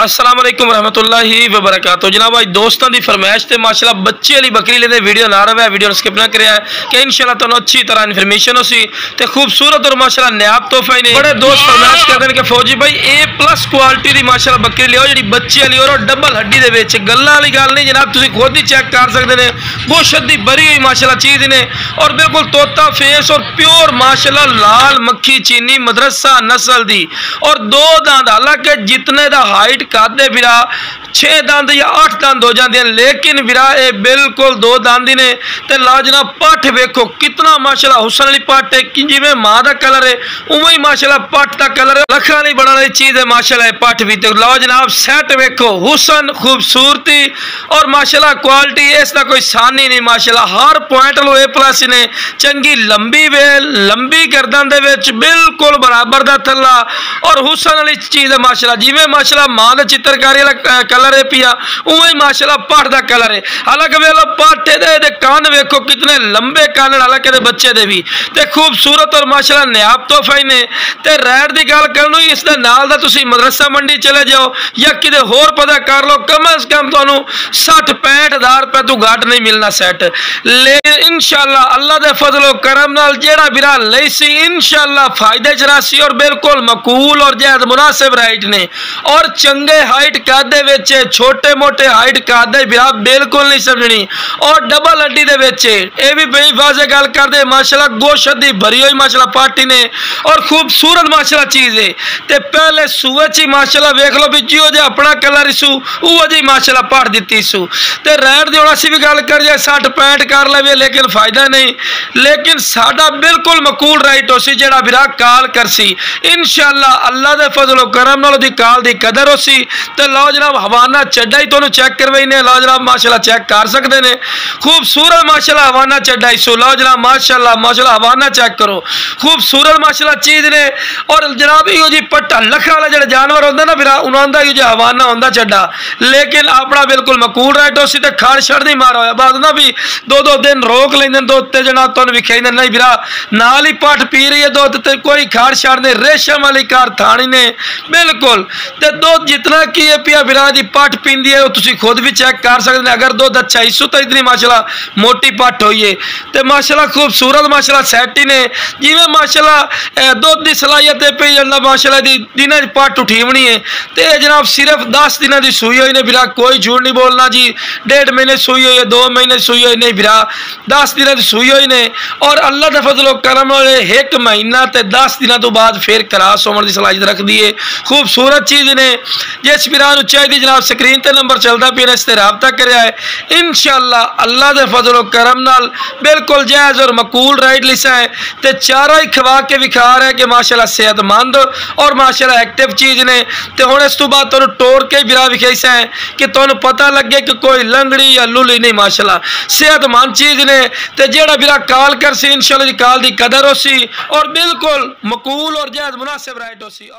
अस्सलाम वालेकुम रहमतुल्लाहि व बरकातहू। जनाब आज दोस्तों की फरमाइश से माशाल्लाह बच्चे वाली बकरी लेते वीडियो ना रहा है, वीडियो स्किप ना कराया कि इंशाल्लाह तुहानू अच्छी तरह इन्फॉर्मेशन होसी ते खूबसूरत और माशाल्लाह नायाब तोहफा ही ने। बड़े दोस्त फरमाइश करते हैं कि फौजी भाई A+ क्वालिटी की माशाल्लाह बकरी लियो जी बच्चे वाली और डबल हड्डी दे विच गल्लां वाली गल नहीं जनाब, तुसीं खुद ही चेक कर सकते हैं। गोश्त की भरी हुई माशाल्लाह चीज़ ने और बिल्कुल तोता फेस और प्योर माशाल्लाह लाल मक्खी चीनी मदरसा नस्ल दी और 2 दांत, हालांकि जितने दा हाइट कादे विरा 6 दांत या 8 दांत हो जाते हैं, लेकिन विरा ये बिल्कुल 2 दांत ने। ते लाजना पठ वेखो कितना माशाल्लाह हुसन वाली पठ है कि जिवें मां दा कलर है उवें ही माशाल्लाह पठ दा कलर है। लखा नहीं बनने वाली चीज़ है माशाल्लाह पठ भी। तो लो जनाब सैट वेखो हुसन खूबसूरती और माशाल्लाह क्वालिटी इसका कोई सानी नहीं माशाल्लाह हर पॉइंट लो A+ ने। चंगी लंबी वेल लंबी गर्दन दे विच बिल्कुल बराबर दा थल्ला और हुसन वाली चीज़ है माशाल्लाह। जिवें माशाल्लाह मां दा चित्रकारी वाला कलर है पिया उवें माशाल्लाह पठ दा कलर है। हालांकि वे लो पठ दे कान वेखो कितने लंबे कान, हालांकि दे बच्चे दे भी ते खूबसूरत और माशाल्लाह नायाब तोहफा ही ने। ते रैट दी गल करनो इस दे नाल दा तुसीं मदरसा मंडी चले जाओ या किते होर पता कर लो, कम से कम तुहानू 60-65 हज़ार रुपए तो घट नहीं मिलना सेट। लेकिन इंशाल्लाह अल्लाह दे फजलो करम नाल जेड़ा बिरा लई सी इंशाल्लाह फायदे च रासी और बिल्कुल मकूल और जैद मुनासिब राइट ने और चंगे हाइट कादे विच छोटे मोटे हाइट कादे बिरा बिल्कुल नहीं समझनी और डबल हड्डी दे विच ये भी बड़ी वाजे गल करदे माशाल्लाह गोश्त दी भरी हुई माशाल्लाह पार्टी ने और खूबसूरत माशाल्लाह चीज़ है। ते पहले सूए च माशाल्लाह वेख लो भी जिहो जे अपना कलर सू उहो जी माशाल्लाह पाट दित्ती सू। ते रैट दी हुण असीं भी गल कर जाए 60-65 कर लवे लेकिन फायदा नहीं, लेकिन साडा बिल्कुल मकूल राइट होसी जेड़ा बिरा काल करसी इंशाल्लाह अल्लाह दे फजलो करम नाल दी काल दी कदर होसी। ते लो जनाब हवाना चड्डा ही तुहानू चेक करवाई ने, लो जनाब माशाल्लाह चेक कर सकते हैं खूबसूरत माशाल्लाह हवाना चड्डा ही सो। लो जनाब माशाल्लाह माशाल्लाह हवाना चेक करो खूबसूरत माशाल्लाह चीज़ ने और जनाब इहो जी पट्टा लखा वाला जो जानवर होंगे ना फिर उन्होंने ही जो हवाना होंगे चड्डा, लेकिन अपना बिल्कुल मकूल राइट होसी। तो खड़ छड़ नहीं मारा होया बाद ना भी 2-2 दिन रोक लेंगे दो ते जनाब तुहानू विखाई नहीं फिर नाल ही पट पी रही है दुध ते कोई खड़ छड़ नहीं रेशम वाली कार थानी ने बिल्कुल। तो दुध जितना की है पिया बिरा दी पट पींदी है तुसी खुद भी चेक कर सकते हैं। अगर दुध अच्छा इस तो इतनी माशाल्लाह मोटी पट हुई है तो माशाल्लाह खूबसूरत माशाल्लाह सैट ही ने। जिवें माशाल्लाह दुध की सलाहियत पे जाना माशाल्लाह दी दिनां पट उठीवनी है तो जनाब सिर्फ 10 दिनों की सूई हुई ने बिरा, कोई झूठ नहीं बोलना जी 1.5 महीने सूई हुई है 2 महीने सूई हुई नहीं बिरा 10 दिनों की सूई हुई ने और अल्लाह के फजलो करम 1 महीना ते 10 दिनों तो बाद फिर क्रॉस होने की सलाहियत रखती है। खूबसूरत चीज़ ने जिस बिरा चाहिए जनाब स्क्रीन पर नंबर चलता पे इस रबता कराया है इंशाल्लाह अल्लाह के फजलो करम नाल बिल्कुल जायज़ और मकूल राइट लिसा है। तो चारा ही खवा के विखा रहा है कि माशाल्लाह सेहतमंद और माशाल्लाह एक्टिव चीज़ ने। तो हुण इस तो बाद तुहानू टोर के बिरा विखाईसा है कि तुहानू पता लगे कि कोई लंगड़ी या लुली नहीं माशाल्लाह सेहतमंद चीज़ ने। तो जेड़ा बिरा काल कर सी इंशाल्लाह दी काल दी कदर होसी और बिल्कुल मकूल और जायज़ मुनासिब राइट होसी।